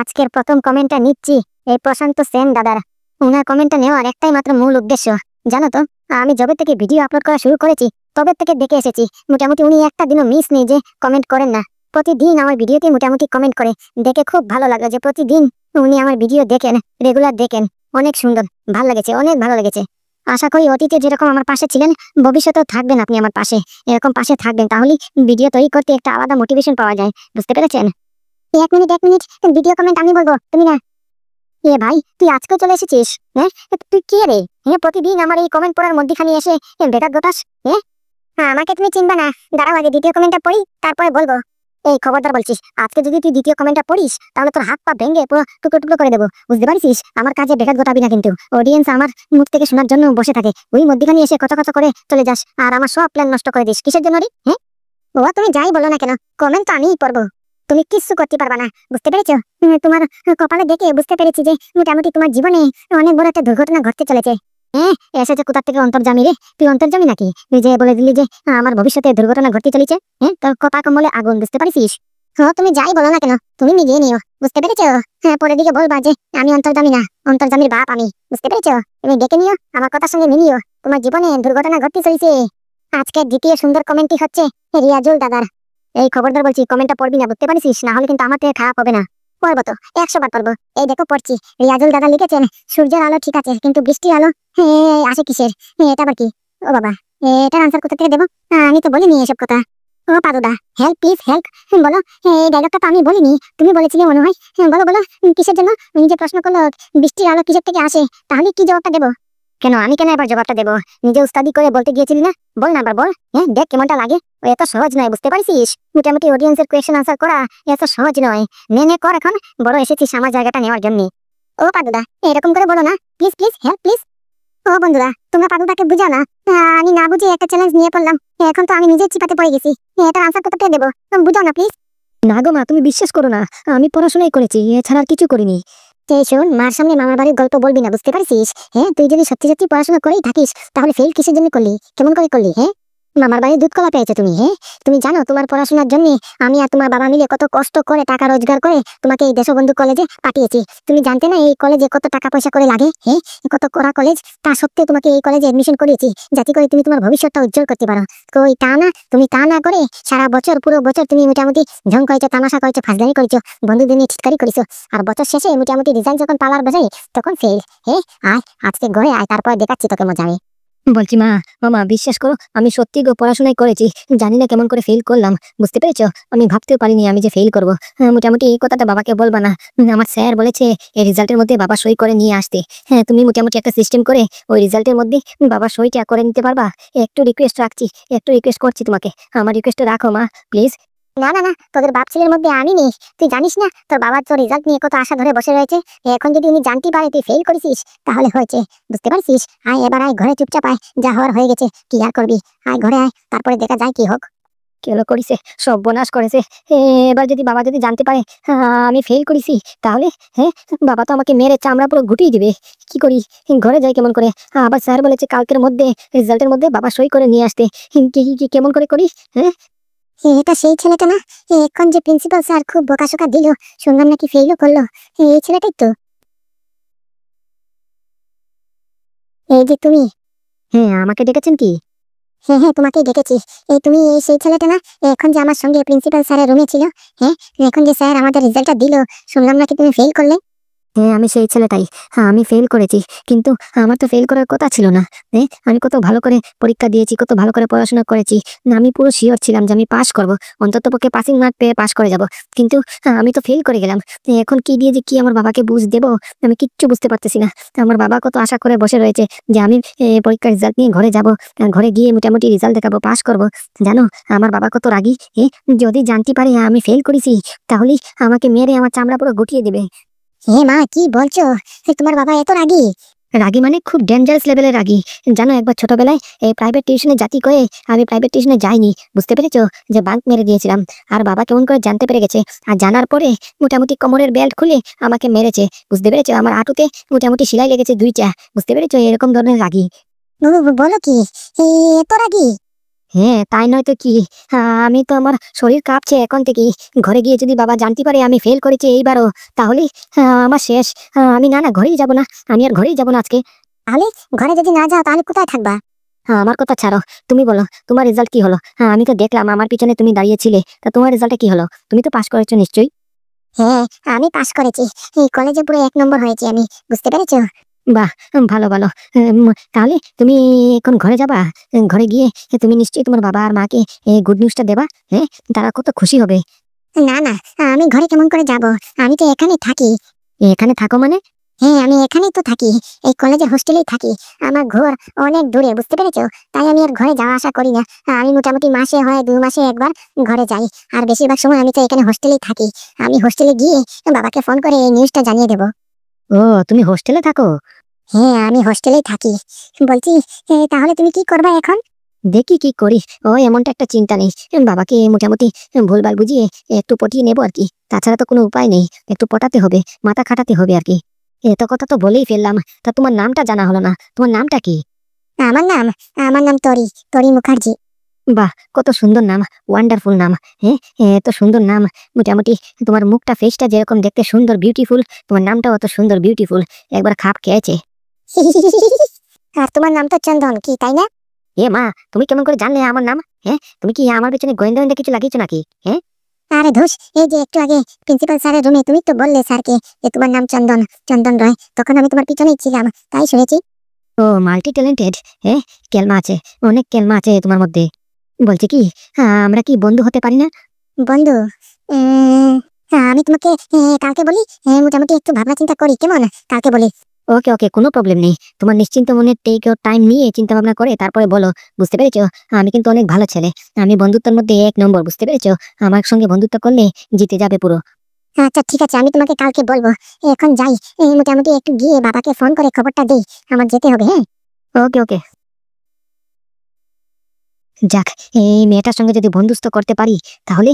আজকের প্রথম কমেন্টটা নিচ্ছি এই প্রশান্ত সেন দাদার। ওনার কমেন্টটা নেওয়ার একটাই মাত্র মূল উদ্দেশ্য, জানো তো, আমি যবে থেকে ভিডিও আপলোড করা শুরু করেছি তবে থেকে দেখে এসেছি মোটামুটি উনি একটা দিনও মিস নেই যে কমেন্ট করেন না। প্রতিদিন আমার ভিডিওতে মোটামুটি কমেন্ট করে, দেখে খুব ভালো লাগলো যে প্রতিদিন উনি আমার ভিডিও দেখেন, রেগুলার দেখেন। অনেক সুন্দর, ভালো লেগেছে, অনেক ভালো লেগেছে। আশা করি অতীতে যেরকম আমার পাশে ছিলেন ভবিষ্যতেও থাকবেন আপনি আমার পাশে, এরকম পাশে থাকবেন, তাহলেই ভিডিও তৈরি করতে একটা আলাদা মোটিভেশন পাওয়া যায়, বুঝতে পেরেছেন? এক মিনিট এক মিনিট, ভিডিও কমেন্ট আমি বলবো, তুমি না। এ ভাই, তুই আজকে চলে এসেছিস? হ্যাঁ, তুই কে রে? হ্যাঁ, প্রতিদিন আমার এই কমেন্ট পড়ার মধ্যখানে এসে বেকার গোটাস। হ্যাঁ, আমাকে তুমি চিনবা না, দাঁড়াও আগে দ্বিতীয় কমেন্টটা পড়ি, তারপরে বলবো। এই খবরদার বলছিস, আজকে যদি তুই দ্বিতীয় কমেন্টটা পড়িস তাহলে তোর হাত পা ভেঙে পুরো টুকরো টুকরো করে দেবো, বুঝতে পারছিস? আমার কাজে বেকার গোটাবি না কিন্তু। অডিয়েন্স আমার মুখ থেকে শোনার জন্য বসে থাকে, ওই মধ্যখানে এসে কথা কথা করে চলে যাস আর আমার সব প্ল্যান নষ্ট করে দিস। কিসের জন্য রে? হ্যাঁ, ও তুমি যাই বলো না কেন, কমেন্ট তো আমিই পড়বো, তুমি কিচ্ছু করতে পারবা না, বুঝতে পেরেছো? তোমার কপালে দেখে বুঝতে পেরেছি যে মোটামুটি তোমার জীবনে অনেক বড় একটা দুর্ঘটনা ঘটতে চলেছে। হ্যাঁ, এসেছে কোথা থেকে অন্তর্জামী রে? তুই অন্তর্জামী নাকি? তুই যে বলে দিলি যে আমার ভবিষ্যতে দুর্ঘটনা ঘটতে চলেছে। হ্যাঁ, তোর কপা কমলে আগুন, বুঝতে পারিস? হ্যাঁ, তুমি যাই বলো না কেন, তুমি মিলিয়ে নিও, বুঝতে পেরেছো? হ্যাঁ, পরে দিকে বলবা যে আমি অন্তর্জামী না, অন্তর্জামীর বাপ আমি, বুঝতে পেরেছো? তুমি ডেকে নিও, আমার কথার সঙ্গে মিলিও, তোমার জীবনে দুর্ঘটনা ঘটতে চলেছে। আজকের দ্বিতীয় সুন্দর কমেন্টটি হচ্ছে রিয়াজুল দাদার। এই খবরদার বলছি, কমেন্টটা পড়বি না, বুঝতে পারিস? না হলে কিন্তু আমার থেকে খারাপ হবে না। পড়বো তো, 100 বার পড়বো। এই দেখো পড়ছি, রিয়াজুল দাদা লিখেছেন, সূর্যের আলো ঠিক আছে কিন্তু বৃষ্টির আলো আসে কিসের? এটা আবার কি? ও বাবা, এটার আনসার কোথা থেকে দেবো? আমি তো বলিনি এসব কথা। ও পাদুদা, হেল্প প্লিজ হেল্প, বলো। এই ডায়লগটা তো আমি বলিনি, তুমি বলেছিলে মনে হয়। বলো বলো, কিসের জন্য? নিজে প্রশ্ন করলো বৃষ্টির আলো কিসের থেকে আসে, তাহলে কি জবাবটা দেবো? কেন আমি কেন এবার জবাবটা দেবো? নিজে উস্তাদি করে বলতে গিয়েছিলি না, বল না, আবার বল। হ্যাঁ, দেখ কেমনটা লাগে। ও এত সহজ নয়, বুঝতে পারছিস? মোটামুটি অডিয়েন্সের কোয়েশ্চেন আনসার করা এত সহজ নয়। নে নে কর, এখন বড় এসেছিস আমার জায়গাটা নেওয়ার জন্য। ও পাদুদা, এরকম করে বলো না, প্লিজ প্লিজ হেল্প প্লিজ। ও বন্ধুরা, তোমরা পাদুদাকে বুঝাও না। আমি না বুঝে একটা চ্যালেঞ্জ নিয়ে পড়লাম, এখন তো আমি নিজেই চিপাতে পড়ে গেছি। এটার আনসার কোথা থেকে দেবো, বুঝাও না প্লিজ। না গো মা, তুমি বিশ্বাস করো না, আমি পড়াশোনাই করেছি, এছাড়া আর কিছু করিনি। এই শোন, মার সামনে মামার বাড়ির গল্প বলবি না, বুঝতে পারছিস? হ্যাঁ, তুই যদি সত্যি সত্যি পড়াশোনা করেই থাকিস তাহলে ফেল কিসের জন্য করলি, কেমন করে করলি? হ্যাঁ, মামার বাড়ির দুধ কলা পেয়েছো তুমি। হ্যাঁ, তুমি জানো তোমার পড়াশোনার জন্য আমি আর তোমার বাবা মিলে কত কষ্ট করে টাকা রোজগার করে তোমাকে এই দেশবন্ধু কলেজে পাঠিয়েছি। তুমি জানতে না এই কলেজে কত টাকা পয়সা করে লাগে? হ্যাঁ, কত কড়া কলেজ, তা সত্ত্বেও তোমাকে এই কলেজে এডমিশন করিয়েছি যাতে করে তুমি তোমার ভবিষ্যৎটা উজ্জ্বল করতে পারো। কই তা না, তুমি তা না করে সারা বছর, পুরো বছর তুমি মোটামুটি ঢং করেছো, তামাশা করেছো, ফাজলামি করেছো, বন্ধুদের নিয়ে ঠিটকারি করেছো, আর বছর শেষে মোটামুটি রেজাল্ট যখন পাওয়ার বাজারে তখন ফেল। হ্যাঁ, আয় আজকে ঘরে আয়, তারপর দেখাচ্ছি তোকে মজা আমি। বলছি মা, মামা বিশ্বাস করো, আমি সত্যি গো পড়াশোনাই করেছি, জানি না কেমন করে ফেল করলাম, বুঝতে পেরেছো? আমি ভাবতেও পারিনি আমি যে ফেল করবো। মোটামুটি এই কথাটা বাবাকে বলবা না, আমার স্যার বলেছে এই রেজাল্টের মধ্যে বাবা সই করে নিয়ে আসতে। হ্যাঁ, তুমি মোটামুটি একটা সিস্টেম করে ওই রেজাল্টের মধ্যে বাবা সইটা করে নিতে পারবা? একটু রিকোয়েস্ট রাখছি, একটু রিকোয়েস্ট করছি তোমাকে, আমার রিকোয়েস্টটা রাখো মা প্লিজ। না না না, তোদের বাপ ছেলের মধ্যে আমি নেই। তুই জানিস না তোর বাবা তোর রেজাল্ট নিয়ে কত আশা ধরে বসে রয়েছে। এখন যদি উনি জানতে পারে তুই ফেল করেছিস তাহলে হয়েছে, বুঝতে পারছিস? আয় এবার আয় ঘরে, চুপচাপ আয়, যা হওয়ার হয়ে গেছে, কি আর করবি? আয় ঘরে আয়, তারপরে দেখা যায় কি হোক। কেলো করেছে, সর্বনাশ করেছে। এবার যদি বাবা যদি জানতে পারে আমি ফেল করেছি তাহলে, হ্যাঁ, বাবা তো আমাকে মেরে চামড়া পুরো গুটিয়ে দিবে। কি করি, ঘরে যাই কেমন করে? আবার স্যার বলেছে কালকের মধ্যে রেজাল্টের মধ্যে বাবা সই করে নিয়ে আসতে। কেমন করে করি? হ্যাঁ, এটা সেই ছেলেটা না, এখন যে প্রিন্সিপাল স্যার খুব বোকাশোকা দিল, শুনলাম নাকি ফেলও করলো, এই ছেলেটাই তো। এই যে তুমি। হ্যাঁ, আমাকে ডেকেছেন কি? হ্যাঁ হ্যাঁ, তোমাকেই ডেকেছি। এই তুমি এই সেই ছেলেটা না, এখন যে আমার সঙ্গে প্রিন্সিপাল স্যারের রুমে ছিল? হ্যাঁ, এখন যে স্যার আমাদের রেজাল্টটা দিল, শুনলাম নাকি তুমি ফেল করলে। হ্যাঁ, আমি সেই ছেলেটাই। হ্যাঁ, আমি ফেল করেছি, কিন্তু আমার তো ফেল করার কথা ছিল না। হ্যাঁ, আমি কত ভালো করে পরীক্ষা দিয়েছি, কত ভালো করে পড়াশোনা করেছি, না আমি পুরো শিওর ছিলাম যে আমি পাস করব, অন্তত পক্ষে পাসিং মার্ক পেয়ে পাস করে যাব। কিন্তু আমি তো ফেল করে গেলাম। এখন কি দিয়ে যে কি আমার বাবাকে বুঝ দেবো, আমি কিচ্ছু বুঝতে পারতেছি না। আমার বাবা কত আশা করে বসে রয়েছে যে আমি পরীক্ষার রেজাল্ট নিয়ে ঘরে যাব, ঘরে গিয়ে মোটামুটি রেজাল্ট দেখাবো, পাস করব। জানো আমার বাবা কত রাগী। যদি জানতে পারে আমি ফেল করেছি তাহলে আমাকে মেরে আমার চামড়া পুরো গুটিয়ে দেবে। হে মা, কি বলছো? তোমার বাবা এত রাগী? রাগী মানে খুব ডেঞ্জারাস লেভেলের রাগী। জানো একবার ছোটবেলায় এই প্রাইভেট টিউশনে জাতি করে আমি প্রাইভেট টিউশনে যাইনি, বুঝতে পেরেছো? যে বাঙ্ক মেরে দিয়েছিলাম, আর বাবা কেমন করে জানতে পেরে গেছে, আর জানার পরে মোটামুটি কোমরের বেল্ট খুলে আমাকে মেরেছে, বুঝতে পেরেছো? আমার হাঁটুতে মোটামুটি সেলাই লেগেছে 2টা, বুঝতে পেরেছো? এরকম ধরনের রাগী। বলো কি, এত রাগী? হ্যাঁ, তাই নয় তো কি। আমি তো আমার শরীর কাঁপছে এখন থেকেই। ঘরে গিয়ে যদি বাবা জানতে পারে আমি ফেল করেছি এইবারও, তাহলে আমার শেষ। আমি না না ঘরেই যাব না। আমি আর ঘরেই যাব না আজকে। তাহলে ঘরে যদি না যাও তাহলে কোথায় থাকবা? আমার কথা ছাড়ো, তুমি বলো তোমার রেজাল্ট কি হলো? আমি তো দেখলাম আমার পিছনে তুমি দাঁড়িয়েছিলে, তা তোমার রেজাল্টটা কি হলো? তুমি তো পাস করেছো নিশ্চয়ই। হ্যাঁ, আমি পাশ করেছি। এই কলেজে পুরো 1 নম্বর হয়েছি আমি, বুঝতে পেরেছো? বাহ, ভালো ভালো। তাহলে তুমি এখন ঘরে যাবা? ঘরে গিয়ে তুমি নিশ্চয়ই তোমার বাবা আর মাকে গুড নিউজটা দেবা। হ্যাঁ, তারা কত খুশি হবে। না না, আমি ঘরে কেমন করে যাব? আমি তো এখানে থাকি। এখানে থাকো মানে? হ্যাঁ, আমি এখানেই তো থাকি। এই কলেজের হোস্টেলেই থাকি। আমার ঘর অনেক দূরে, বুঝতে পেরেছো? তাই আমি আর ঘরে যাওয়া আসা করি না। আমি মোটামুটি মাসে হয় 2 মাসে একবার ঘরে যাই। আর বেশিরভাগ সময় আমি তো এখানে হোস্টেলেই থাকি। আমি হোস্টেলে গিয়ে বাবাকে ফোন করে এই নিউজটা জানিয়ে দেবো। ও, তুমি হোস্টেলে থাকো? হ্যাঁ, আমি হোস্টেলেই থাকি। বলছি, তাহলে তুমি কি করবা এখন? দেখি কি করি। ও, এমনটা একটা চিন্তা নেই। বাবাকে মোটামুটি ভুলভাল বুঝিয়ে একটু পটিয়ে নেবো আর কি। তাছাড়া তো কোনো উপায় নেই। একটু পটাতে হবে, মাথা খাটাতে হবে আর কি। এত কথা তো বলেই ফেললাম। তা তোমার নামটা জানা হলো না। তোমার নামটা কি? আমার নাম আমার নাম তরি, তরি মুখার্জি। বাহ, কত সুন্দর নাম। ওয়ান্ডারফুল নাম। হ্যাঁ, এত সুন্দর নাম। মোটামুটি তোমার মুখটা, ফেসটা যেরকম দেখতে সুন্দর বিউটিফুল, তোমার নামটাও অত সুন্দর বিউটিফুল। একবার খাপ খেয়েছে। আর তোমার নাম তো চন্দন, কি তাই না? এ মা, তুমি কেমন করে জানলে আমার নাম? হ্যাঁ, তুমি কি আমার পেছনে গোয়েন্দা গোয়েন্দা কিছু লাগিয়েছো নাকি? হ্যাঁ। আরে ধুস, এই যে একটু আগে প্রিন্সিপাল স্যারের রুমে তুমি তো বললে স্যারকে যে তোমার নাম চন্দন, চন্দন রয়। তখন আমি তোমার পিছনেই ছিলাম, তাই শুনেছি। ও, মাল্টি ট্যালেন্টেড। হ্যাঁ, কেলমা আছে, অনেক কেলমা আছে তোমার মধ্যে। বলছি কি, আমরা কি বন্ধু হতে পারি না? বন্ধু, আমি তোমাকে কালকে বলি। মোটামুটি একটু ভাবনা চিন্তা করি, কেমন? কালকে বলি। ওকে ওকে, কোনো প্রবলেম নেই। তোমার নিশ্চিন্ত মনে টেক ইউর টাইম নিয়ে চিন্তা ভাবনা করে তারপরে বলো। বুঝতে পেরেছো? আমি কিন্তু অনেক ভালো ছেলে। আমি বন্ধুত্বের মধ্যে 1 নম্বর, বুঝতে পেরেছো? আমার সঙ্গে বন্ধুত্ব করলে জিতে যাবে পুরো। আচ্ছা ঠিক আছে, আমি তোমাকে কালকে বলবো। এখন যাই, মোটামুটি একটু গিয়ে বাবাকে ফোন করে খবরটা দেই। আমার যেতে হবে, হ্যাঁ। ওকে ওকে। যাক, এই মেয়েটার সঙ্গে যদি বন্ধুত্ব করতে পারি, তাহলে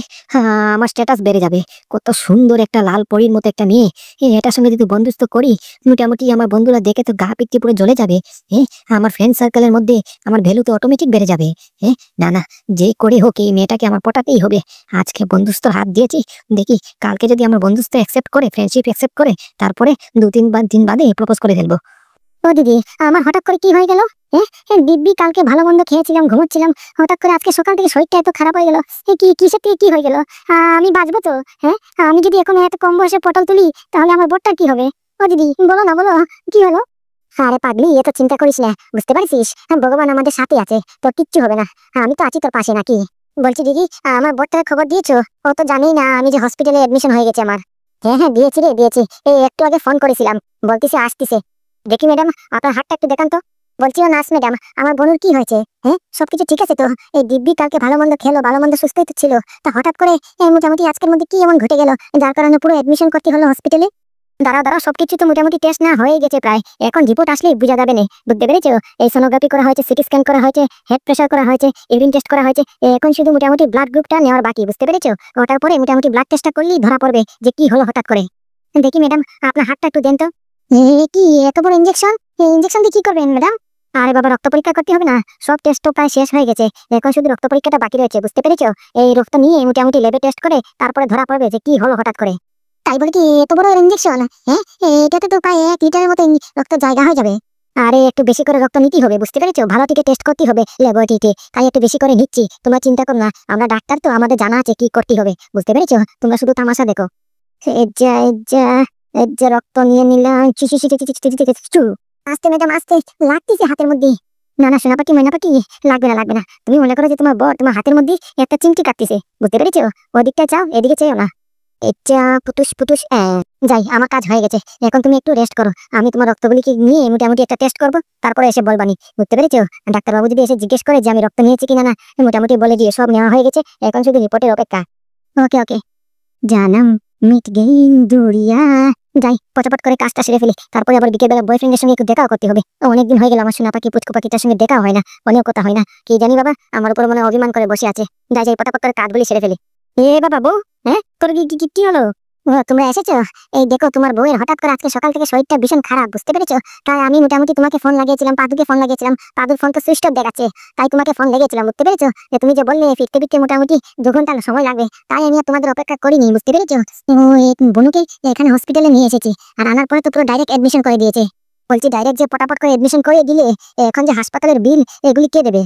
আমার স্ট্যাটাস বেড়ে যাবে। কত সুন্দর একটা লাল পরীর মতো একটা মেয়ে। এই মেয়েটার সঙ্গে যদি বন্ধুত্ব করি, মোটামুটি আমার বন্ধুরা দেখে তো গা পিত্তি পুরো জ্বলে যাবে। হ্যাঁ, আমার ফ্রেন্ড সার্কেলের মধ্যে আমার ভ্যালু তো অটোমেটিক বেড়ে যাবে। হ্যাঁ, না না, যে করে হোক এই মেয়েটাকে আমার পটাতেই হবে। আজকে বন্ধুত্ব হাত দিয়েছি, দেখি কালকে যদি আমার বন্ধুত্ব অ্যাকসেপ্ট করে, ফ্রেন্ডশিপ অ্যাকসেপ্ট করে, তারপরে 2-3 দিন বাদে প্রপোজ করে ফেলবো। ও দিদি, আমার হঠাৎ করে কি হয়ে গেল? দিব্যি কালকে ভালো মন্দ খেয়েছিলাম, ঘুমোচ্ছিলাম। হঠাৎ করে আজকে সকাল থেকে শরীরটা এত খারাপ হয়ে গেল। কি কিসের থেকে কি হয়ে গেল? আমি বাঁচবো তো? হ্যাঁ, আমি যদি এখন এত কম বয়সে পটল তুলি, তাহলে আমার বরটার কি হবে? ও দিদি, বলো না, বলো, কি হলো? আরে পাগলি, এত চিন্তা করিস না, বুঝতে পারছিস? ভগবান আমাদের সাথে আছে, তোর কিচ্ছু হবে না। আমি তো আছি তোর পাশে, নাকি? বলছি দিদি, আমার বরটাকে খবর দিয়েছো? ও তো জানেই না আমি যে হসপিটালে এডমিশন হয়ে গেছে আমার। হ্যাঁ হ্যাঁ, দিয়েছি রে, দিয়েছি। এই একটু আগে ফোন করেছিলাম, বলতেছে আসতিছে। দেখি ম্যাডাম, আপনার হাতটা একটু দেখান তো। বলছি, ও নার্স ম্যাডাম, আমার বোনের কি হয়েছে? হ্যাঁ, সবকিছু ঠিক আছে তো? এই দিব্যি কালকে ভালো মন্দ খেলো, ভালো মন্দ সুস্থই তো ছিল। তা হঠাৎ করে মোটামুটি আজকের মধ্যে কি এমন ঘটে গেল, যার কারণে পুরো এডমিশন করতে হলো হসপিটালে? দাঁড়াও দাঁড়াও, সবকিছু তো মোটামুটি টেস্ট না হয়ে গেছে প্রায়। এখন রিপোর্ট আসলেই বোঝা যাবে না, বুঝতে পেরেছো? এই সোনোগ্রাফি করা হয়েছে, সিটি স্ক্যান করা হয়েছে, হেড প্রেশার করা হয়েছে, ইউরিন টেস্ট করা হয়েছে। এখন শুধু মোটামুটি ব্লাড গ্রুপটা নেওয়ার বাকি, বুঝতে পেরেছো? ওটার পরে মোটামুটি ব্লাড টেস্টটা করলেই ধরা পড়বে যে কি হলো হঠাৎ করে। দেখি ম্যাডাম, আপনার হাতটা একটু দেন তো। কি এত বড় ইঞ্জেকশন? এই ইঞ্জেকশন দিয়ে কি করবেন ম্যাডাম? আরে বাবা, রক্ত পরীক্ষা করতে হবে না? সব টেস্ট তো প্রায় শেষ হয়ে গেছে। এখন শুধু রক্ত পরীক্ষাটা বাকি রয়েছে, বুঝতে পেরেছো? এই রক্ত নিয়ে মোটামুটি ল্যাবে টেস্ট করে তারপরে ধরা পড়বে যে কি হলো হঠাৎ করে। তাই বলে কি এত বড় ইঞ্জেকশন? হ্যাঁ, এটাতে তো প্রায় 1 লিটারের মতো রক্ত জায়গা হয়ে যাবে। আরে একটু বেশি করে রক্ত নিতেই হবে, বুঝতে পেরেছো? ভালো থেকে টেস্ট করতে হবে ল্যাবরেটরিতে, তাই একটু বেশি করে নিচ্ছি। তোমরা চিন্তা করো না, আমরা ডাক্তার তো, আমাদের জানা আছে কি করতে হবে, বুঝতে পেরেছো? তোমরা শুধু তামাশা দেখো। এই যা এই যা এই যে রক্ত নিয়ে নিলাম। আস্তে ম্যাডাম, আস্তে, লাগতেছে হাতের মধ্যে। না না, সোনাপাখি ময়নাপাখি, লাগবে না লাগবে না। তুমি মনে করো যে তোমার বর তোমার হাতের মধ্যে একটা চিমটি কাটতেছে, বুঝতে পেরেছো? ওদিকটা চাও, এদিকে চেয়েও না। এটা পুটুস পুটুস। যাই, আমার কাজ হয়ে গেছে। এখন তুমি একটু রেস্ট করো। আমি তোমার রক্তগুলিকে নিয়ে মোটামুটি একটা টেস্ট করবো, তারপরে এসে বলবানি, বুঝতে পেরেছো? ডাক্তারবাবু যদি এসে জিজ্ঞেস করে যে আমি রক্ত নিয়েছি কিনা, না মোটামুটি বলে দিয়ে সব নেওয়া হয়ে গেছে, এখন শুধু রিপোর্টের অপেক্ষা। ওকে ওকে, জানাম মিট গেইন দুরিয়া। যাই, পটাপট করে কাজটা সেরে ফেলি, তারপরে আবার বিকেলবেলা বয়ফ্রেন্ডের সঙ্গে একটু দেখাও করতে হবে। অনেকদিন হয়ে গেল আমার সোনা পাখি পুচকু পাখিটার সঙ্গে দেখা হয় না, অনেক কথা হয় না। কি জানি বাবা, আমার উপর মনে হয় অভিমান করে বসে আছে। যাই যাই, পটাপট করে কাজগুলি সেরে ফেলি। এ বাবা, বউ, হ্যাঁ তোর কি কি কি কি হলো? ও তোমরা এসেছো? এই দেখো তোমার বউয়ের হঠাৎ করে আজকে সকাল থেকে শরীরটা ভীষণ খারাপ, বুঝতে পেরেছো? তাই আমি মোটামুটি তোমাকে ফোন লাগিয়েছিলাম, পাদুকে ফোন লাগিয়েছিলাম, পাদুর ফোন তো সুইচ অফ দেখাচ্ছে। তাই তোমাকে ফোন লাগিয়েছিলাম, বুঝতে পেরেছো? যে তুমি যে বললে ফিরতে ফিরতে মোটামুটি 2 ঘন্টা সময় লাগবে, তাই আমি আর তোমাদের অপেক্ষা করিনি, বুঝতে পেরেছো? এই বনুকে এখানে হসপিটালে নিয়ে এসেছি, আর আনার পরে তো পুরো ডাইরেক্ট এডমিশন করে দিয়েছে। বলছি ডাইরেক্ট যে পটাপট করে এডমিশন করে দিলে এখন যে হাসপাতালের বিল এগুলি কে দেবে?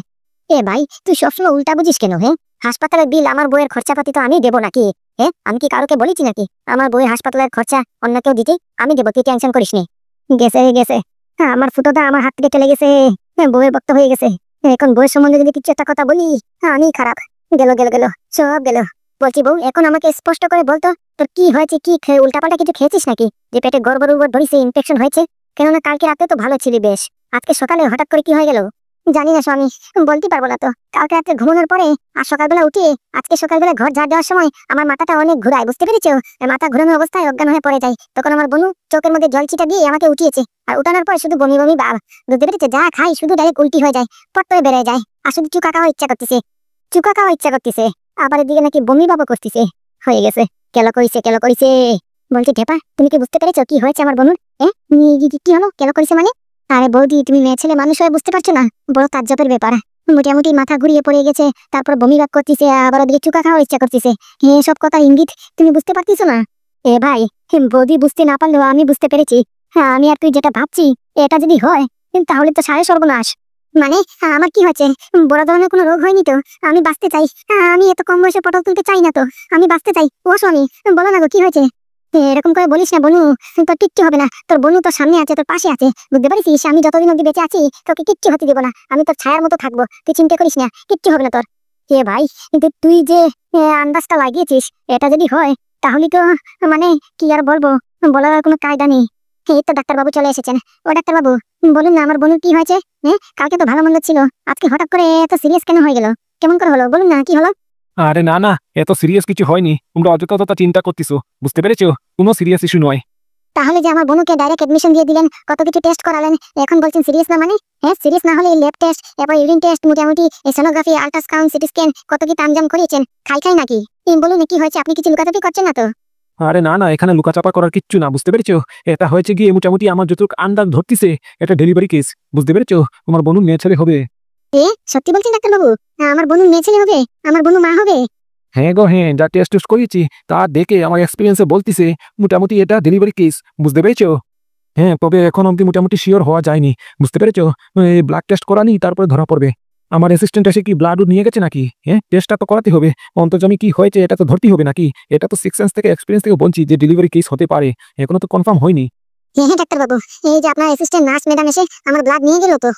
এ ভাই তুই সবসময় উল্টা বুঝিস কেন? হ্যাঁ, হাসপাতালের বিল আমার বইয়ের খরচাপাতি তো আমি দেবো নাকি? হ্যাঁ, আমি কি কারোকে বলেছি নাকি আমার বইয়ের হাসপাতালের খরচা অন্য কেউ দিতে? আমি দেবো, তুই টেনশন করিস নি। গেছে গেছে, হ্যাঁ, আমার ফুটোটা আমার হাত থেকে চলে গেছে। হ্যাঁ, বইয়ের বক্ত হয়ে গেছে। এখন বইয়ের সম্বন্ধে যদি কিছু একটা কথা বলি, হ্যাঁ, আমি খারাপ। গেল গেল গেল, সব গেল। বলছি বউ, এখন আমাকে স্পষ্ট করে বলতো তোর কি হয়েছে, কি খেয়ে উল্টাপাল্টা কিছু খেয়েছিস নাকি যে পেটে গড়বড় উড়বড় ধরিছে, ইনফেকশন হয়েছে? কেননা কালকে রাতে তো ভালো ছিলি বেশ, আজকে সকালে হঠাৎ করে কি হয়ে গেল? জানি না স্বামী, বলতে পারবো না তো। কালকে রাতে ঘুমানোর পরে আর সকালবেলা উঠে আজকে সকালবেলা ঘর ঝাড় দেওয়ার সময় আমার মাথাটা অনেক ঘুরায়, বুঝতে পেরেছো? মাথা ঘুরানোর অবস্থায় অজ্ঞান হয়ে পড়ে যায়। তখন আমার বোনু চোখের মধ্যে জল ছিটা দিয়ে আমাকে উঠিয়েছে, আর উঠানোর পর শুধু বমি বমি ভাব, বুঝতে পেরেছে? যা খাই শুধু ডাইরেক্ট উল্টি হয়ে যায়, পট করে বেড়ে যায়, আর শুধু চুকা খাওয়ার ইচ্ছা করতেছে, চুকা খাওয়ার ইচ্ছা করতেছে, আবার এদিকে নাকি বমি ভাবও করতেছে। হয়ে গেছে, কেলো করিছে কেলো করিছে। বলছি ঢেপা, তুমি কি বুঝতে পেরেছো কি হয়েছে আমার বোনুর? কি হলো, কেলো করিছে মানে? আরে বৌদি, তুমি মেয়ে ছেলে মানুষ হয়ে বুঝতে পারছো না? বড় তাজ্জবের ব্যাপার। মোটামুটি মাথা ঘুরিয়ে পড়ে গেছে, তারপর বমি ভাব করতেছে, আবার ওদিকে চুকা খাওয়ার ইচ্ছা করতেছে। সব কথা ইঙ্গিত তুমি বুঝতে পারতেছো না? এ ভাই, বৌদি বুঝতে না পারলেও আমি বুঝতে পেরেছি। হ্যাঁ, আমি আর তুই যেটা ভাবছি এটা যদি হয় তাহলে তো সারে সর্বনাশ। মানে আমার কি হয়েছে? বড় ধরনের কোনো রোগ হয়নি তো? আমি বাঁচতে চাই, আমি এত কম বয়সে পটল তুলতে চাই না তো, আমি বাঁচতে চাই। ও স্বামী, বলো না গো কি হয়েছে? এরকম করে বলিস না বনু, তোর কিচ্ছু হবে না। তোর বনু তোর সামনে আছে, তোর পাশে আছে, বুঝতে পারিস? আমি যতদিন অব্দি বেঁচে আছি তোকে কিচ্ছু হতে দেবো না, আমি তোর ছায়ার মতো থাকবো, তুই চিন্তা করিস না, কিচ্ছু হবে না তোর। ভাই, কিন্তু তুই যে আন্দাজটা লাগিয়েছিস এটা যদি হয় তাহলে তো মানে কি আর বলবো, বলার আর কোনো কায়দা নেই। এই তো ডাক্তারবাবু চলে এসেছেন। ও ডাক্তারবাবু, বলুন না আমার বনুর কি হয়েছে? কালকে তো ভালো মন্দ ছিল, আজকে হঠাৎ করে এত সিরিয়াস কেন হয়ে গেল? কেমন করে হলো বলুন না, কি হলো? আরে না না, এত সিরিয়াস কিছু হয়নি, তোমরা অযথা অযথা চিন্তা করতেছো, বুঝতে পেরেছো? কোনো সিরিয়াস ইস্যু নয়। তাহলে যে আমার বোনুকে ডাইরেক্ট এডমিশন দিয়ে দিলেন, কত কিছু টেস্ট করালেন, এখন বলছেন সিরিয়াস না? মানে হ্যাঁ, সিরিয়াস না হলে ল্যাব টেস্ট, এরপর ইউরিন টেস্ট, মোটামুটি সোনোগ্রাফি, আল্ট্রাসাউন্ড, সিটি স্ক্যান, কত কি তামজাম করিয়েছেন। খাই খাই নাকি? বলুন কি হয়েছে, আপনি কিছু লুকাচাপি করছেন না তো? আরে না না, এখানে লুকাচাপা করার কিচ্ছু না, বুঝতে পেরেছো? এটা হয়েছে গিয়ে মোটামুটি আমার যতটুকু আন্দাজ ধরতেছে এটা ডেলিভারি কেস, বুঝতে পেরেছো? তোমার বোন মেয়ে ছেলে হবে। সত্যি বলছেন ডাক্তারবাবু? আমার বোনুর মেয়ে ছেলে হবে? আমার বোনু মা হবে? হ্যাঁ গো হ্যাঁ, যা টেস্ট টেস্ট করিয়েছি তা দেখে আমার এক্সপিরিয়েন্সে বলতিছে মোটামুটি এটা ডেলিভারি কেস, বুঝতে পেরেছো? হ্যাঁ, তবে এখন অব্দি মোটামুটি শিওর হওয়া যায়নি, বুঝতে পেরেছো? ব্লাড টেস্ট করানি, তারপরে ধরা পড়বে। আমার অ্যাসিস্ট্যান্ট এসে কি ব্লাড নিয়ে গেছে নাকি? হ্যাঁ, টেস্টটা তো করাতে হবে, অন্তর্জমি কি হয়েছে এটা তো ধরতেই হবে নাকি? এটা তো সিক্স সেন্স থেকে এক্সপিরিয়েন্স থেকে বলছি যে ডেলিভারি কেস হতে পারে, এখনো তো কনফার্ম হয়নি। হ্যাঁ ডাক্তারবাবু, এই যে আপনার অ্যাসিস্ট্যান্ট নার্স ম্যাডাম এসে আমার ব্লাড নিয়ে গেল তো।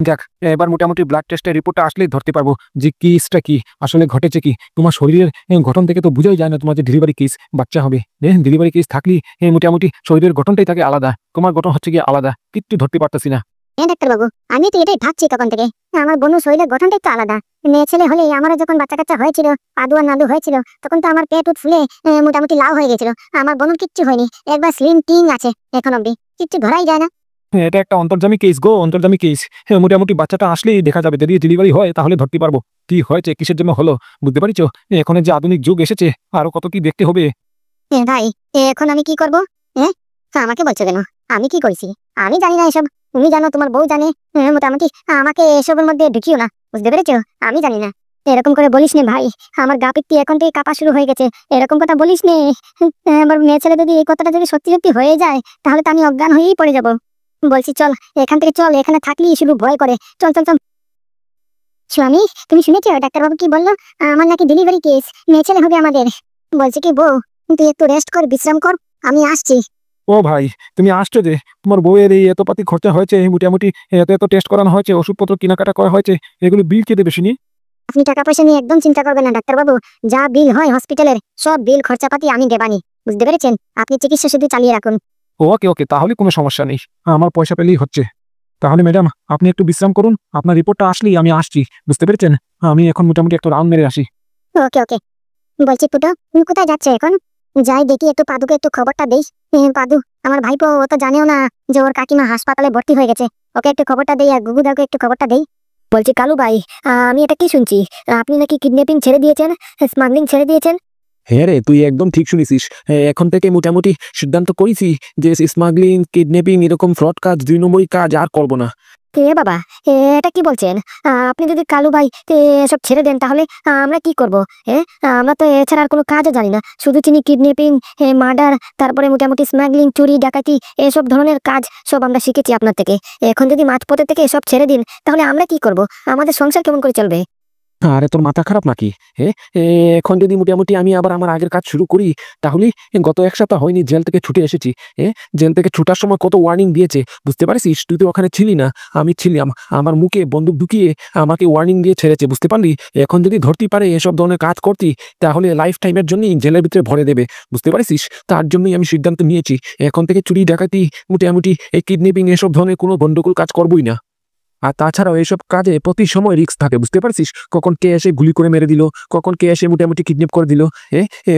দেখ, এবার মোটামুটি ব্লাড টেস্টের রিপোর্টটা আসলেই ধরতে পারবো যে কেসটা কি আসলে ঘটেছে। কি তোমার শরীরের গঠন থেকে তো বোঝাই যায় না তোমার যে ডেলিভারি কেস বাচ্চা হবে। ডেলিভারি কেস থাকলে মোটামুটি শরীরের গঠনটাই থাকে আলাদা, তোমার গঠন হচ্ছে গিয়ে আলাদা, কিচ্ছু ধরতে পারতেছি না। হ্যাঁ ডাক্তারবাবু, আমি তো এটাই ভাবছি তখন থেকে, আমার বোনুর শরীরের গঠনটাই তো আলাদা। মেয়ে ছেলে হলে আমারও যখন বাচ্চা কাচ্চা হয়েছিল, পাদু আর নাদু হয়েছিল, তখন তো আমার পেট উঠ ফুলে মোটামুটি লাউ হয়ে গেছিল। আমার বোনুর কিচ্ছু হয়নি, একবার স্লিম টিং আছে, এখন অব্দি কিচ্ছু ধরাই যায় না। এটা একটা অন্তর্জামী কেস গো, অন্তর্জামী কেস। মোটামুটি বাচ্চাটা আসলেই দেখা যাবে, যদি ডেলিভারি হয় তাহলে ধরতে পারবো কি হয়েছে, কিসের জন্য হলো, বুঝতে পারিছো? এখন যে আধুনিক যুগ এসেছে, আরো কত কি দেখতে হবে। ভাই, এখন আমি কি করবো? হ্যাঁ, আমাকে বলছো কেন? আমি কি করেছি? আমি জানি না এসব, তুমি জানো, তোমার বউ জানে। মোটামুটি আমাকে এসবের মধ্যে ঢুকিও না, বুঝতে পেরেছো? আমি জানি না। এরকম করে বলিস নে ভাই, আমার গা পিত্তি এখন থেকে কাঁপা শুরু হয়ে গেছে। এরকম কথা বলিস নে। আমার মেয়ে ছেলে যদি এই কথাটা যদি সত্যি সত্যি হয়ে যায় তাহলে তো আমি অজ্ঞান হয়েই পড়ে যাব। বলছি চল এখান থেকে চল, এখানে থাকলেই শুধু ভয় করে। চল চল চল। স্বামী, তুমি শুনেছো ডাক্তারবাবু কি বললো? আমার নাকি ডেলিভারি কেস, মেয়ে ছেলে হবে আমাদের। বলছি কি বউ, তুই একটু রেস্ট কর, বিশ্রাম কর, আমি আসছি। ও ভাই, তুমি আসছো যে? তোমার বউয়ের এই এত পাতি খরচা হয়েছে, মোটামুটি এত এত টেস্ট করানো হয়েছে, ওষুধপত্র কেনাকাটা করা হয়েছে, এগুলো বিল কে দেবে শুনি? আপনি টাকা পয়সা নিয়ে একদম চিন্তা করবেন না ডাক্তারবাবু, যা বিল হয় হসপিটালের সব বিল খরচাপাতি আমি দেবানি, বুঝতে পেরেছেন? আপনি চিকিৎসা শুধু চালিয়ে রাখুন। ওকে ওকে, তাহলে কোনো সমস্যা নেই, আমার পয়সা পেলেই হচ্ছে। তাহলে ম্যাডাম আপনি একটু বিশ্রাম করুন, আপনার রিপোর্টটা আসলেই আমি আসছি, বুঝতে পেরেছেন? আমি এখন মোটামুটি একটা রাউন্ড মেরে আসি। ওকে ওকে। বলছি পুটো, তুমি কোথায় যাচ্ছে এখন? যাই দেখি একটু পাদুকে একটু খবরটা দেই। পাদু, আমার ভাইপো, ও তো জানেও না যে ওর কাকিমা হাসপাতালে ভর্তি হয়ে গেছে। ওকে একটু খবরটা দেই, আর গুগুদাকে একটু খবরটা দেই। বলছি কালু ভাই, আমি এটা কি শুনছি, আপনি নাকি কিডন্যাপিং ছেড়ে দিয়েছেন, স্মাগলিং ছেড়ে দিয়েছেন? হ্যাঁ রে, তুই একদম ঠিক শুনেছিস। এখন থেকে মোটামুটি সিদ্ধান্ত করেছি যে স্মাগলিং, কিডন্যাপিং এরকম ফ্রড কাজ, 2 নম্বরই কাজ আর করব না। বাবা, এটা কি বলছেন? আপনি যদি কালু ভাই এসব ছেড়ে দেন তাহলে আমরা কি করব? আমরা তো এছাড়া আর কোনো কাজও জানি না, শুধু চিনি কিডন্যাপিং, মার্ডার, তারপরে মোটামুটি স্মাগলিং, চুরি ডাকাতি, এসব ধরনের কাজ সব আমরা শিখেছি আপনার থেকে। এখন যদি মাঝপথে থেকে এসব ছেড়ে দিন তাহলে আমরা কি করব? আমাদের সংসার কেমন করে চলবে? আরে তোর মাথা খারাপ নাকি? এখন যদি মোটামুটি আমি আবার আমার আগের কাজ শুরু করি, তাহলে গত 1 সপ্তাহ হয়নি জেল থেকে ছুটে এসেছি। জেল থেকে ছুটার সময় কত ওয়ার্নিং দিয়েছে বুঝতে পারিস? তুই তো ওখানে ছিলি না, আমি ছিলাম। আমার মুখে বন্দুক ঢুকিয়ে আমাকে ওয়ার্নিং দিয়ে ছেড়েছে, বুঝতে পারলি? এখন যদি ধরতে পারে এসব ধরনের কাজ করতি, তাহলে লাইফ টাইমের জন্যই জেলের ভিতরে ভরে দেবে, বুঝতে পারিস? তার জন্যই আমি সিদ্ধান্ত নিয়েছি এখন থেকে চুরি ডাকাতি, মোটামুটি এই কিডন্যাপিং এসব ধরনের কোনো গন্ডগোল কাজ করবই না। আর তাছাড়াও এইসব কাজে প্রতি সময় রিস্ক থাকে, বুঝতে পারছিস? কখন কে এসে গুলি করে মেরে দিল, কখন কে এসে মোটামুটি কিডন্যাপ করে দিল।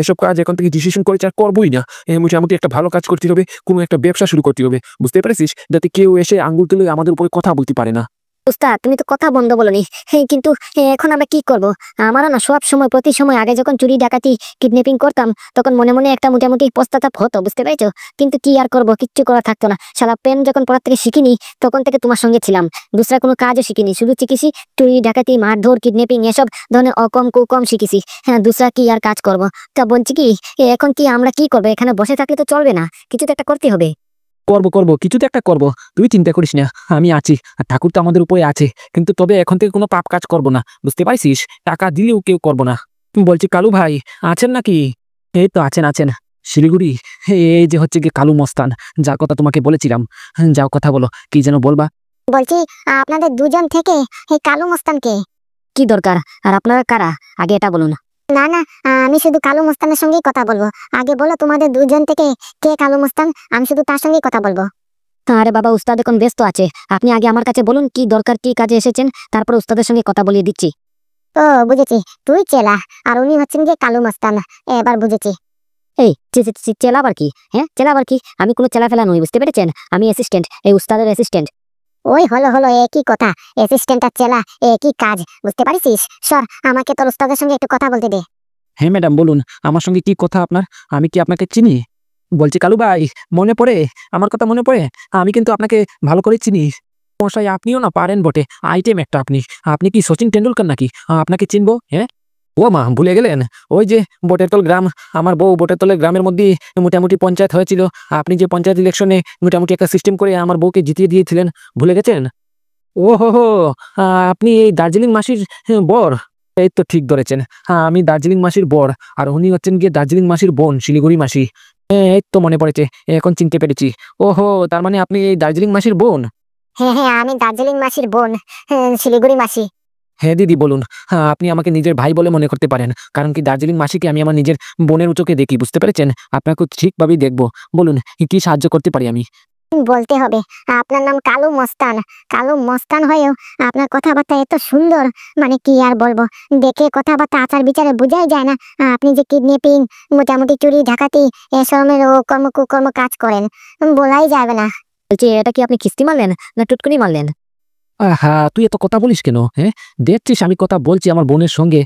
এসব কাজ এখন থেকে ডিসিশন করে আর করবই না। মোটামুটি একটা ভালো কাজ করতে হবে, কোনো একটা ব্যবসা শুরু করতে হবে, বুঝতে পারছিস? যাতে কেউ এসে আঙ্গুল তুলে আমাদের উপরে কথা বলতে পারে না। উস্তাদ, তুমি তো কথা বন্ধ বলনি। কিন্তু এখন আমরা কি করব? আমারও না সব সময় প্রতি সময় আগে যখন চুরি ডাকাতি কিডন্যাপিং করতাম তখন মনে মনে একটা মোটামুটি পশ্চাতাপ হতো, বুঝতে পেরেছো? কিন্তু কি আর করব, কিচ্ছু করা থাকতো না। শালা পেন যখন পড়ার থেকে শিখিনি তখন থেকে তোমার সঙ্গে ছিলাম, দুসরা কোনো কাজও শিখিনি, শুধু শিখেছি চুরি ডাকাতি, মারধর, কিডন্যাপিং, এসব ধরনের অকম কুকম শিখেছি। দুসরা কি আর কাজ করব? তা বলছি কি, এখন কি আমরা কি করবো? এখানে বসে থাকলে তো চলবে না, কিছু তো একটা করতে হবে। করবো কিছু তো একটা করবো, তুই চিন্তা করিস না, আমি আছি। আর ঠাকুর তো আমাদের উপরে আছে। কিন্তু তবে এখন থেকে কোনো পাপ কাজ করবো না, বুঝতে পারছিস? টাকা দিলেও কেউ করবো না। বলছি কালু ভাই আছেন নাকি? এই তো আছেন। শিলিগুড়ি, এই যে হচ্ছে গিয়ে কালু মস্তান, যার কথা তোমাকে বলেছিলাম। যাও কথা বলো, কি যেন বলবা? বলছি আপনাদের দুজন থেকে এই কালু মস্তানকে। কি দরকার আর আপনারা কারা? আগে এটা বলুন। না না, আমি শুধু কালু মস্তানের সঙ্গেই কথা বলবো। আগে বলো তোমাদের দুজন থেকে কে কালু মস্তান, আমি শুধু তার সঙ্গেই কথা বলবো। আরে বাবা, উস্তাদ এখন ব্যস্ত আছে, আপনি আগে আমার কাছে বলুন কি দরকার, কি কাজে এসেছেন, তারপর উস্তাদের সঙ্গে কথা বলিয়ে দিচ্ছি। ও বুঝেছি, তুই চেলা আর উনি হচ্ছেন গিয়ে কালু মস্তান। এবার বুঝেছি। এই চেলা আবার কি? চেলা আবার কি? আমি কোনো চেলা ফেলা নই, বুঝতে পেরেছেন? আমি অ্যাসিস্ট্যান্ট, এই উস্তাদের অ্যাসিস্ট্যান্ট। ওই হলো একই কথা, অ্যাসিস্ট্যান্ট আর চেলা একই কাজ, বুঝতে পারিস? সর, আমাকে তোর উস্তাদের সঙ্গে একটু কথা বলতে দে। হ্যাঁ ম্যাডাম বলুন, আমার সঙ্গে কি কথা আপনার? আমি কি আপনাকে চিনি? বলছি কালু ভাই, মনে পড়ে? আমার কথা মনে পড়ে? আমি কিন্তু আপনাকে ভালো করে চিনি মশাই। আপনিও না পারেন বটে, আইটেম একটা। আপনি কি সচিন টেন্ডুলকার নাকি? আপনাকে চিনবো? ও মা, ভুলে গেলেন? ওই যে বটেরতল গ্রাম, আমার বউ বটেরতলের গ্রামের মধ্যে মোটামুটি পঞ্চায়েত হয়েছিল। আপনি যে পঞ্চায়েত ইলেকশনে মোটামুটি একটা সিস্টেম করে আমার বউকে জিতিয়ে দিয়েছিলেন, ভুলে গেছেন? ও হো, আপনি এই দার্জিলিং মাসির বর? এই তো ঠিক ধরেছেন, আমি দার্জিলিং মাসির বর। আর উনি হচ্ছেন গিয়ে দার্জিলিং মাসির বোন, শিলিগুড়ি মাসি। এই তো মনে পড়েছে, এখন চিনতে পেরেছি। ওহো, তার মানে আপনি এই দার্জিলিং মাসির বোন? হ্যাঁ, আমি দার্জিলিং মাসির বোন, শিলিগুড়ি মাসি। হ্যাঁ দিদি বলুন। আপনি আমাকে নিজের ভাই বলে মনে করতে পারেন, কারণ কি দার্জিলিং মাসিকে আমি আমার নিজের বোনের চোখে দেখি, বুঝতে পেরেছেন? আপনাকে ঠিকভাবেই দেখবো। বলুন কি সাহায্য করতে পারি আমি? বলতে হবে, আপনার নাম কালু মস্তান। কালু মস্তান হয়েও আপনার কথাবার্তা এত সুন্দর, মানে কি আর বলবো। দেখে কথাবার্তা আচার বিচারে বোঝাই যায় না আপনি যে কিডন্যাপিং, মোটামুটি চুরি ডাকাতি, এসবের ও কর্ম কুকর্ম কাজ করেন, বলাই যাবে না। বলছি, এটা কি আপনি কিস্তি মারলেন না টুটকুনি মারলেন? হ্যাঁ, তুই এত কথা বলিস কেন? দেখছিস আমি কথা বলছি আমার বোনের সঙ্গে,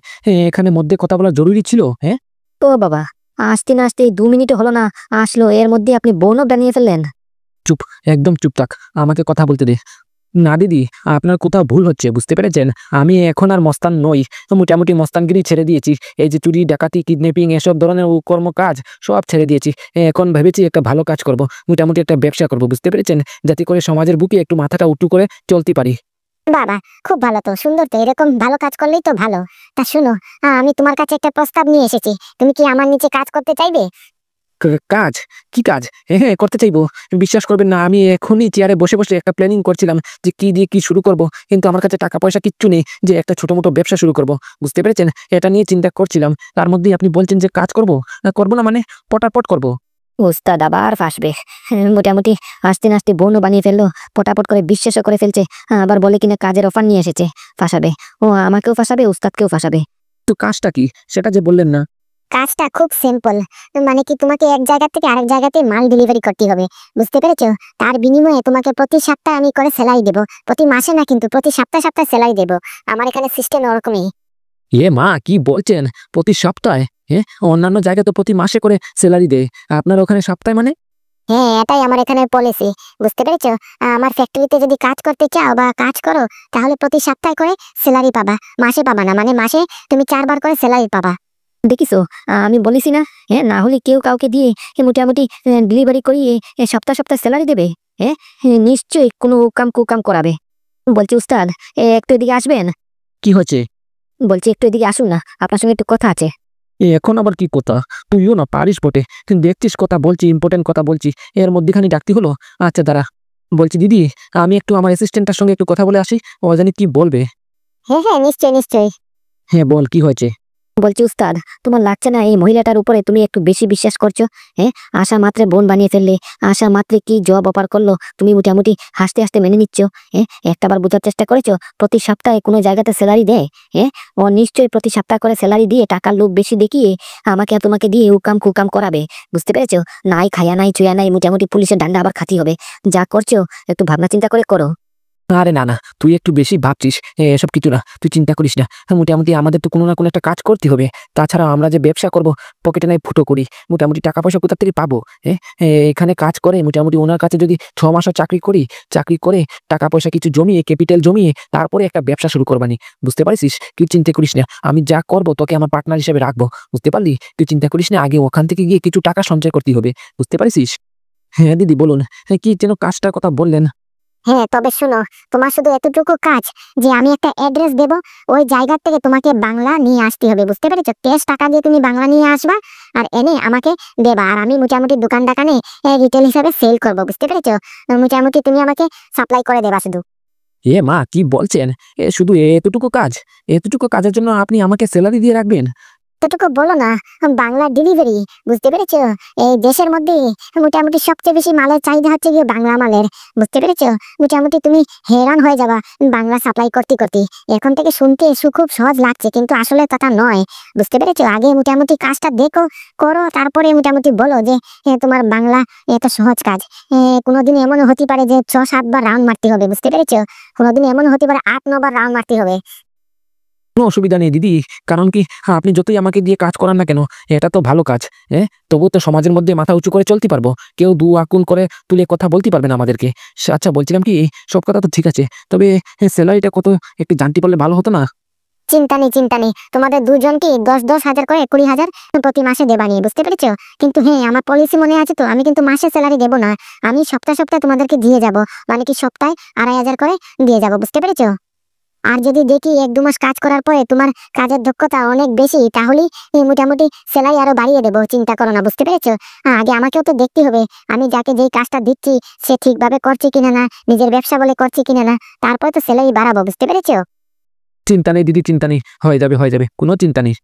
এখানে মধ্যে কথা বলা জরুরি ছিল? ও বাবা, আসতে না আসতে 2 মিনিটও হলো না আসলো, এর মধ্যে আপনি বোনও বানিয়ে ফেললেন। চুপ, একদম চুপ থাক, আমাকে কথা বলতে দে। না দিদি, আপনার কোথাও ভুল হচ্ছে, বুঝতে পেরেছেন? আমি এখন আর মস্তান নই, মোটামুটি মস্তানগিরি ছেড়ে দিয়েছি। এই যে চুরি ডাকাতি কিডন্যাপিং এসব ধরনের কর্ম কাজ সব ছেড়ে দিয়েছি। এখন ভেবেছি একটা ভালো কাজ করব, মোটামুটি একটা ব্যবসা করব, বুঝতে পেরেছেন? যাতে করে সমাজের বুকে একটু মাথাটা উঁচু করে চলতে পারি। বাবা, খুব ভালো তো, সুন্দর তো, এরকম ভালো কাজ করলেই তো ভালো। তা শুনো, আমি তোমার কাছে একটা প্রস্তাব নিয়ে এসেছি। তুমি কি আমার নিচে কাজ করতে চাইবে? কাজ? কি কাজ? হ্যাঁ করতে চাইবো। বিশ্বাস করবেন না, আমি এখনই চেয়ারে বসে বসে একটা প্ল্যানিং করছিলাম যে কি দিয়ে কি শুরু করব, কিন্তু আমার কাছে টাকা পয়সা কিচ্ছু নেই যে একটা ছোট মোটো ব্যবসা শুরু করব, বুঝতে পেরেছেন? এটা নিয়ে চিন্তা করছিলাম, তার মধ্যেই আপনি বলছেন যে কাজ করব। করবো না মানে পটাপট করব। উস্তাদ আবার ফাঁসবে। মোটামুটি আসতে না আসতে বোনও বানিয়ে ফেললো, পটাপট করে বিশ্বাসও করে ফেলছে, আবার বলে কিনা কাজের অফার নিয়ে এসেছে। ফাঁসাবে, ও আমাকেও ফাঁসাবে, উস্তাদকেও ফাঁসাবে। তো কাজটা কি সেটা যে বললেন না? কাজটা খুব সিম্পল, মানে কি তোমাকে এক জায়গা থেকে আরেক জায়গাতে মাল ডেলিভারি করতে হবে, বুঝতে পেরেছো? তার বিনিময়ে তোমাকে প্রতি সপ্তাহে আমি করে সেলাই দেবো, প্রতি মাসে না কিন্তু প্রতি সপ্তাহে সপ্তাহে সেলাই দেবো। আমার এখানে সিস্টেম ওরকমই। মা, কি বলছেন? প্রতি সপ্তাহে? হ্যাঁ, অন্যান্য জায়গায় তো প্রতি মাসে করে স্যালারি দেয়, আপনার ওখানে সপ্তাহে মানে? হ্যাঁ, এটাই আমার এখানে পলিসি, বুঝতে পেরেছো? আমার ফ্যাক্টরিতে যদি কাজ করতে চাও বা কাজ করো, তাহলে প্রতি সপ্তাহে করে স্যালারি পাবা, মাসে পাবা না। মানে মাসে তুমি 4 বার করে স্যালারি পাবা। দেখিছো, আমি বলেছি না, হ্যাঁ, না হলে কেউ কাউকে দিয়ে মোটামুটি ডেলিভারি করিয়ে সপ্তাহ সপ্তাহ স্যালারি দেবে। হ্যাঁ, নিশ্চয়ই কোনো কাম কুকাম করাবে। বলছি উস্তাদ, একটু এদিকে আসবেন? কি হয়েছে? বলছি একটু এদিকে আসুন না, আপনার সঙ্গে একটু কথা আছে। এখন আবার কি কথা? তুইও না পারিস বটে, তুই দেখছিস কথা বলছি, ইম্পর্টেন্ট কথা বলছি, এর মধ্যেখানে ডাকতে হলো। আচ্ছা দাঁড়া, বলছি দিদি, আমি একটু আমার অ্যাসিস্ট্যান্টটার সঙ্গে একটু কথা বলে আসি, ও জানি কি বলবে। হ্যাঁ হ্যাঁ, নিশ্চয়ই নিশ্চয়ই। হ্যাঁ বল, কি হয়েছে? বলছি উস্তাদ, তোমার লাগছে না এই মহিলাটার উপরে তুমি একটু বেশি বিশ্বাস করছো? হ্যাঁ, আশা মাত্রে বোন বানিয়ে ফেললে, আশা মাত্রে কি জব অফার করলো তুমি মোটামুটি হাসতে হাসতে মেনে নিচ্ছ। হ্যাঁ, একটাবার বোঝার চেষ্টা করেছো প্রতি সপ্তাহে কোনো জায়গাতে স্যালারি দেয়? হ্যাঁ, ও নিশ্চয়ই প্রতি সপ্তাহ করে স্যালারি দিয়ে টাকার লোভ বেশি দেখিয়ে আমাকে আর তোমাকে দিয়ে উকাম কুকাম করাবে, বুঝতে পেরেছো? নাই খায়া নাই চুয়া নাই, মোটামুটি পুলিশের ডান্ডা আবার খাতি হবে। যা করছো একটু ভাবনা চিন্তা করে করো। আরে না না, তুই একটু বেশি ভাবছিস, এসব কিছু না, তুই চিন্তা করিস না। মোটামুটি আমাদের তো কোনো না কোনো একটা কাজ করতে হবে, তাছাড়া আমরা যে ব্যবসা করব, পকেটে নাই ফুটো করি, মোটামুটি টাকা পয়সা কোথা থেকে পাবো? এখানে কাজ করে মোটামুটি ওনার কাছে যদি 6 মাসও চাকরি করি, চাকরি করে টাকা পয়সা কিছু জমিয়ে, ক্যাপিটাল জমিয়ে তারপরে একটা ব্যবসা শুরু করবানি, বুঝতে পারিস? তুই চিন্তা করিস না, আমি যা করব তোকে আমার পার্টনার হিসেবে রাখবো, বুঝতে পারলি? তুই চিন্তা করিস না, আগে ওখান থেকে গিয়ে কিছু টাকা সঞ্চয় করতে হবে, বুঝতে পারিস? হ্যাঁ দিদি বলুন, কি যেন কাজটার কথা বললেন? হ্যাঁ, তবে শোনো, তোমার শুধু এতটুকু কাজ যে আমি একটা অ্যাড্রেস দেব, ওই জায়গা থেকে তোমাকে বাংলা নিয়ে আসতে হবে, বুঝতে পেরেছো? ক্যাশ টাকা দিয়ে তুমি বাংলা নিয়ে আসবা আর এনে আমাকে দেবা, আর আমি মোটামুটি দোকান ডাকানে রিটেল হিসাবে সেল করব, বুঝতে পেরেছো? মোটামুটি তুমি আমাকে সাপ্লাই করে দেবা শুধু। এ মা, কি বলছেন? শুধু এতটুকু কাজ? এতটুকু কাজের জন্য আপনি আমাকে স্যালারি দিয়ে রাখবেন? এতটুকু বলো না, বাংলা ডেলিভারি, বুঝতে পেরেছো? এই দেশের মধ্যে মোটামুটি সবচেয়ে বেশি মালের চাহিদা হচ্ছে গিয়ে বাংলা মালের, বুঝতে পেরেছো? মোটামুটি তুমি হেরান হয়ে যাবা বাংলা সাপ্লাই করতে করতে। এখন থেকে শুনতে খুব সহজ লাগছে, কিন্তু আসলে তথা নয়, বুঝতে পেরেছো? আগে মোটামুটি কাজটা দেখো, করো, তারপরে মোটামুটি বলো যে তোমার বাংলা এত সহজ কাজ। কোনোদিন এমন হতে পারে যে 6-7 বার রাউন্ড মারতে হবে, বুঝতে পেরেছো? কোনোদিন এমন হতে পারে 8-9 বার রাউন্ড মারতে হবে। কোনো অসুবিধা নেই দিদি, কারণ কি, আপনি যতই আমাকে দিয়ে কাজ করান না কেন, এটা তো ভালো কাজ। তবুও তো সমাজের মধ্যে মাথা উঁচু করে চলতে পারবো, কেউ দু আকুল করে তুলে কথা বলতে পারবে না আমাদেরকে। আচ্ছা বলছিলাম কি, সব কথা তো ঠিক আছে, তবে স্যালারিটা কত একটু জানতে পারলে ভালো হতো না? চিন্তা নেই চিন্তা নেই, তোমাদের দুজনকে 10-10 হাজার করে 20,000 প্রতি মাসে দেবা নিয়ে, বুঝতে পেরেছো? কিন্তু হ্যাঁ, আমার পলিসি মনে আছে তো, আমি কিন্তু মাসে স্যালারি দেবো না, আমি সপ্তাহে সপ্তাহে তোমাদেরকে দিয়ে যাব, মানে কি সপ্তাহে 2,500 করে দিয়ে যাব, বুঝতে পেরেছো? আর যদি দেখি 1-2 মাস কাজ করার পরে তোমার কাজের দক্ষতা অনেক বেশি, তাহলেই মোটামুটি স্যালারি আরো বাড়িয়ে দেবো, চিন্তা করো না, বুঝতে পেরেছো? আগে আমাকেও তো দেখতে হবে আমি যাকে যেই কাজটা দিচ্ছি সে ঠিকভাবে করছে কিনা না, নিজের ব্যবসা বলে করছে কিনা না, তারপর তো স্যালারি বাড়াবো, বুঝতে পেরেছো? চিন্তা নেই দিদি, চিন্তা নেই, হয়ে যাবে হয়ে যাবে, কোনো চিন্তা নেই।